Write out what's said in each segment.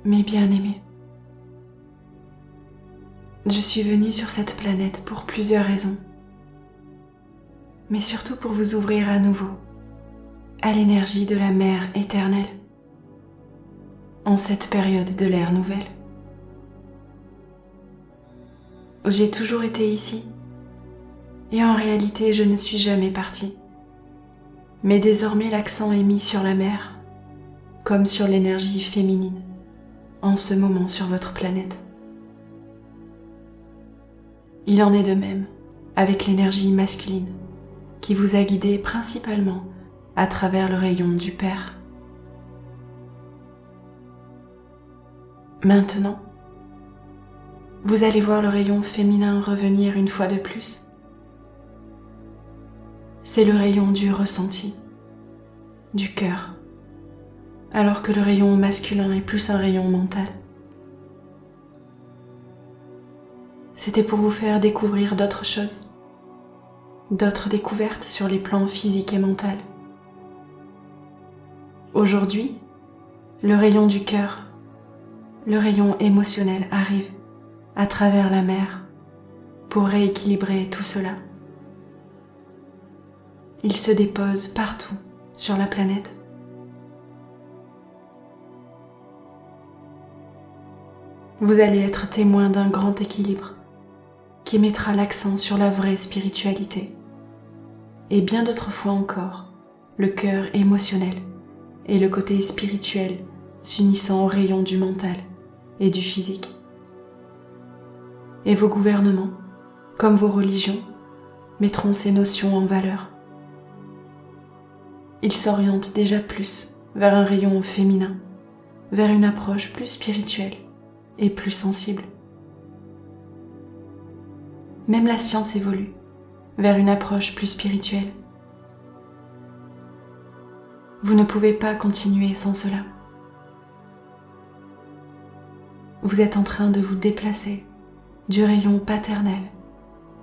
Mes bien-aimés, je suis venue sur cette planète pour plusieurs raisons, mais surtout pour vous ouvrir à nouveau à l'énergie de la Mère éternelle en cette période de l'ère nouvelle. J'ai toujours été ici et en réalité je ne suis jamais partie, mais désormais l'accent est mis sur la Mère comme sur l'énergie féminine en ce moment sur votre planète. Il en est de même avec l'énergie masculine qui vous a guidé principalement à travers le rayon du Père. Maintenant, vous allez voir le rayon féminin revenir une fois de plus. C'est le rayon du ressenti, du cœur, alors que le rayon masculin est plus un rayon mental. C'était pour vous faire découvrir d'autres choses, d'autres découvertes sur les plans physiques et mentaux. Aujourd'hui, le rayon du cœur, le rayon émotionnel arrive à travers la mer pour rééquilibrer tout cela. Il se dépose partout sur la planète. Vous allez être témoin d'un grand équilibre qui mettra l'accent sur la vraie spiritualité et bien d'autres fois encore, le cœur émotionnel et le côté spirituel s'unissant au rayon du mental et du physique. Et vos gouvernements, comme vos religions, mettront ces notions en valeur. Ils s'orientent déjà plus vers un rayon féminin, vers une approche plus spirituelle et plus sensible. Même la science évolue vers une approche plus spirituelle. Vous ne pouvez pas continuer sans cela. Vous êtes en train de vous déplacer du rayon paternel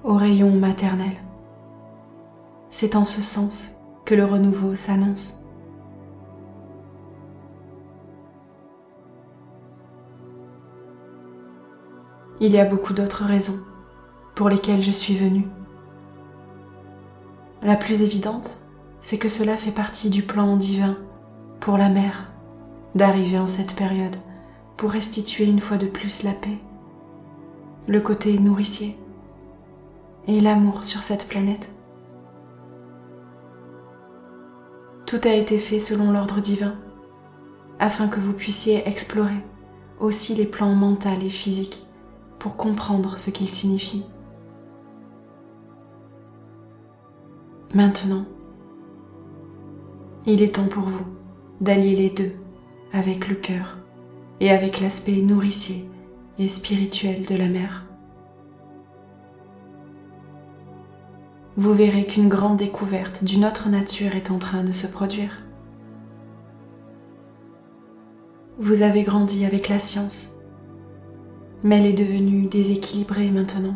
au rayon maternel. C'est en ce sens que le renouveau s'annonce. Il y a beaucoup d'autres raisons pour lesquelles je suis venue. La plus évidente, c'est que cela fait partie du plan divin pour la mère d'arriver en cette période pour restituer une fois de plus la paix, le côté nourricier et l'amour sur cette planète. Tout a été fait selon l'ordre divin afin que vous puissiez explorer aussi les plans mentaux et physiques pour comprendre ce qu'ils signifient. Maintenant, il est temps pour vous d'allier les deux avec le cœur et avec l'aspect nourricier et spirituel de la mère. Vous verrez qu'une grande découverte d'une autre nature est en train de se produire. Vous avez grandi avec la science, mais elle est devenue déséquilibrée maintenant.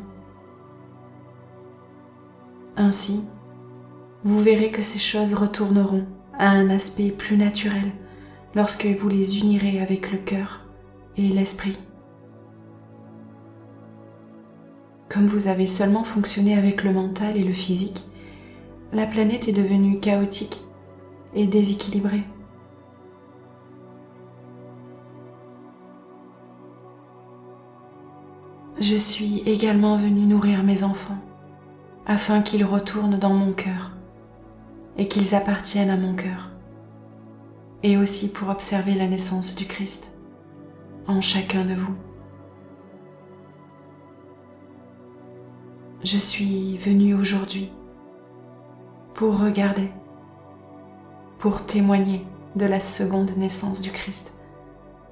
Ainsi, vous verrez que ces choses retourneront à un aspect plus naturel lorsque vous les unirez avec le cœur et l'esprit. Comme vous avez seulement fonctionné avec le mental et le physique, la planète est devenue chaotique et déséquilibrée. Je suis également venue nourrir mes enfants afin qu'ils retournent dans mon cœur et qu'ils appartiennent à mon cœur, et aussi pour observer la naissance du Christ en chacun de vous. Je suis venue aujourd'hui pour regarder, pour témoigner de la seconde naissance du Christ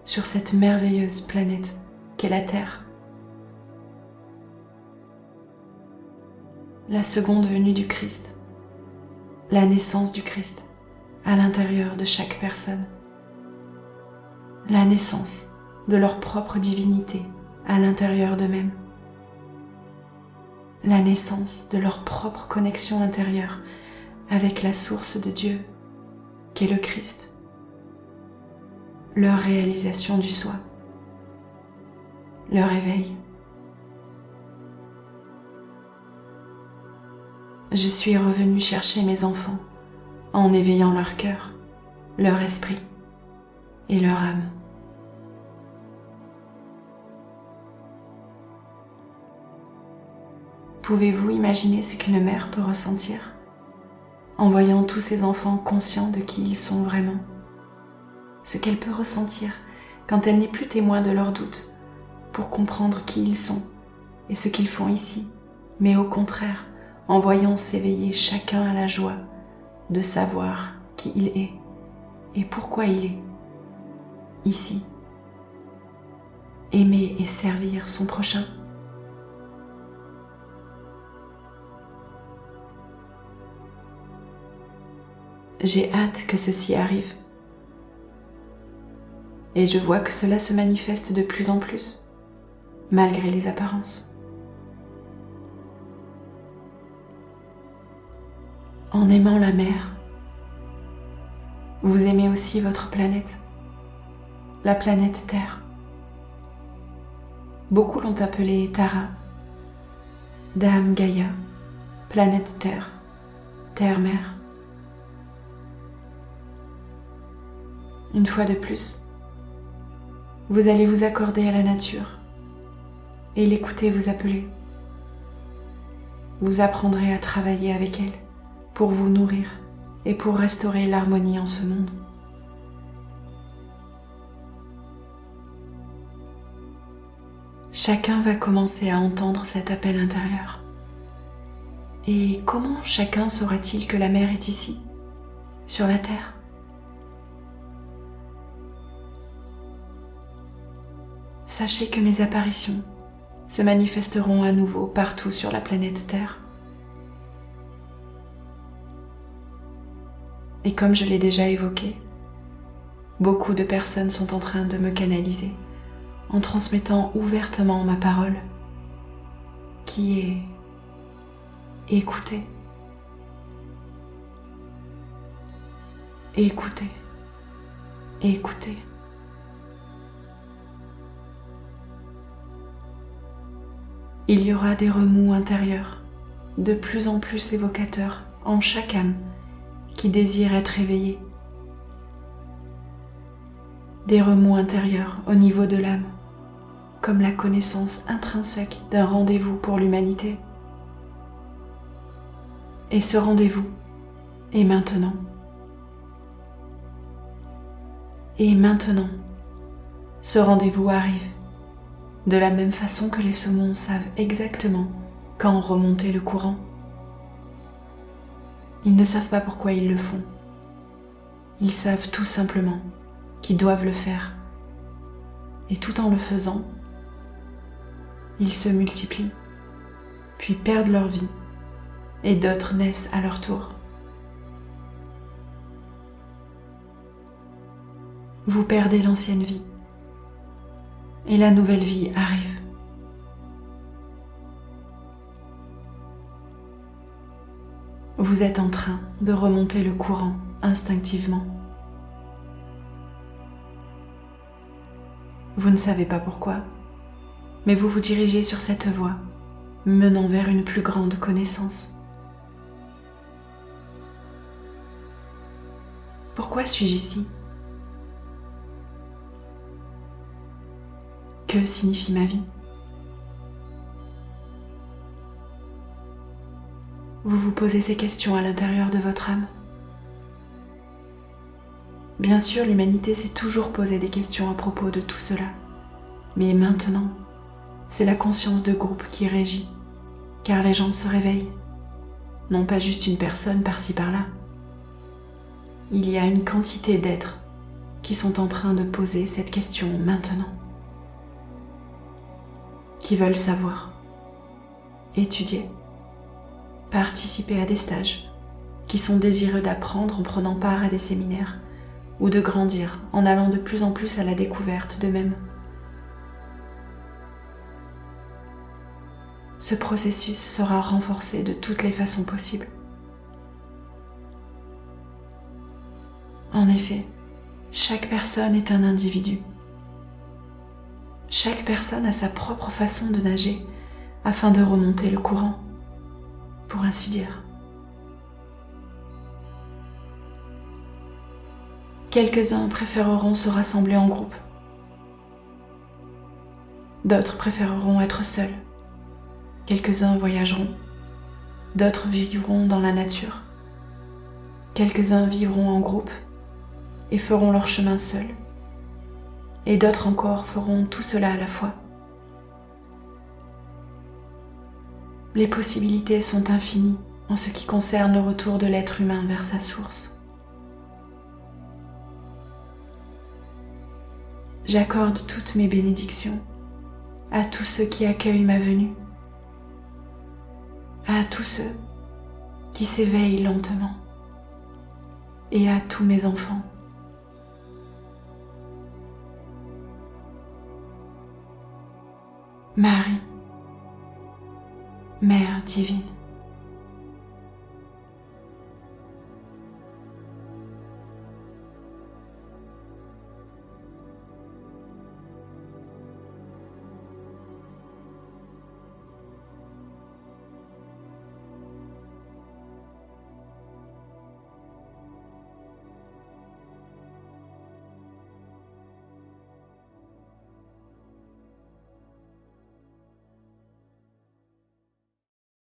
sur cette merveilleuse planète qu'est la Terre. La seconde venue du Christ, la naissance du Christ à l'intérieur de chaque personne, la naissance de leur propre divinité à l'intérieur d'eux-mêmes, la naissance de leur propre connexion intérieure avec la source de Dieu, qu'est le Christ, leur réalisation du soi leur éveil. Je suis revenu chercher mes enfants en éveillant leur cœur, leur esprit et leur âme. Pouvez-vous imaginer ce qu'une mère peut ressentir en voyant tous ses enfants conscients de qui ils sont vraiment? Ce qu'elle peut ressentir quand elle n'est plus témoin de leurs doutes pour comprendre qui ils sont et ce qu'ils font ici, mais au contraire, en voyant s'éveiller chacun à la joie de savoir qui il est et pourquoi il est ici. Aimer et servir son prochain. J'ai hâte que ceci arrive. Et je vois que cela se manifeste de plus en plus, malgré les apparences. En aimant la mer, vous aimez aussi votre planète, la planète Terre. Beaucoup l'ont appelée Tara, Dame Gaïa, planète Terre, Terre-Mère. Une fois de plus, vous allez vous accorder à la nature et l'écouter vous appeler. Vous apprendrez à travailler avec elle pour vous nourrir et pour restaurer l'harmonie en ce monde. Chacun va commencer à entendre cet appel intérieur. Et comment chacun saura-t-il que la mère est ici, sur la terre? Sachez que mes apparitions se manifesteront à nouveau partout sur la planète Terre. Et comme je l'ai déjà évoqué, beaucoup de personnes sont en train de me canaliser en transmettant ouvertement ma parole, qui est écoutez, écoutez, écoutez. Il y aura des remous intérieurs, de plus en plus évocateurs en chaque âme qui désire être éveillée. Des remous intérieurs au niveau de l'âme, comme la connaissance intrinsèque d'un rendez-vous pour l'humanité. Et ce rendez-vous est maintenant. Et maintenant, ce rendez-vous arrive. De la même façon que les saumons savent exactement quand remonter le courant. Ils ne savent pas pourquoi ils le font. Ils savent tout simplement qu'ils doivent le faire. Et tout en le faisant, ils se multiplient, puis perdent leur vie, et d'autres naissent à leur tour. Vous perdez l'ancienne vie. Et la nouvelle vie arrive. Vous êtes en train de remonter le courant instinctivement. Vous ne savez pas pourquoi, mais vous vous dirigez sur cette voie, menant vers une plus grande connaissance. Pourquoi suis-je ici ? Que signifie ma vie ? Vous vous posez ces questions à l'intérieur de votre âme. Bien sûr, l'humanité s'est toujours posé des questions à propos de tout cela. Mais maintenant, c'est la conscience de groupe qui régit, car les gens se réveillent. Non pas juste une personne par-ci par-là. Il y a une quantité d'êtres qui sont en train de poser cette question maintenant. Qui veulent savoir, étudier, participer à des stages, qui sont désireux d'apprendre en prenant part à des séminaires ou de grandir en allant de plus en plus à la découverte d'eux-mêmes. Ce processus sera renforcé de toutes les façons possibles. En effet, chaque personne est un individu. Chaque personne a sa propre façon de nager afin de remonter le courant, pour ainsi dire. Quelques-uns préféreront se rassembler en groupe. D'autres préféreront être seuls. Quelques-uns voyageront. D'autres vivront dans la nature. Quelques-uns vivront en groupe et feront leur chemin seuls. Et d'autres encore feront tout cela à la fois. Les possibilités sont infinies en ce qui concerne le retour de l'être humain vers sa source. J'accorde toutes mes bénédictions à tous ceux qui accueillent ma venue, à tous ceux qui s'éveillent lentement et à tous mes enfants. Marie, Mère divine.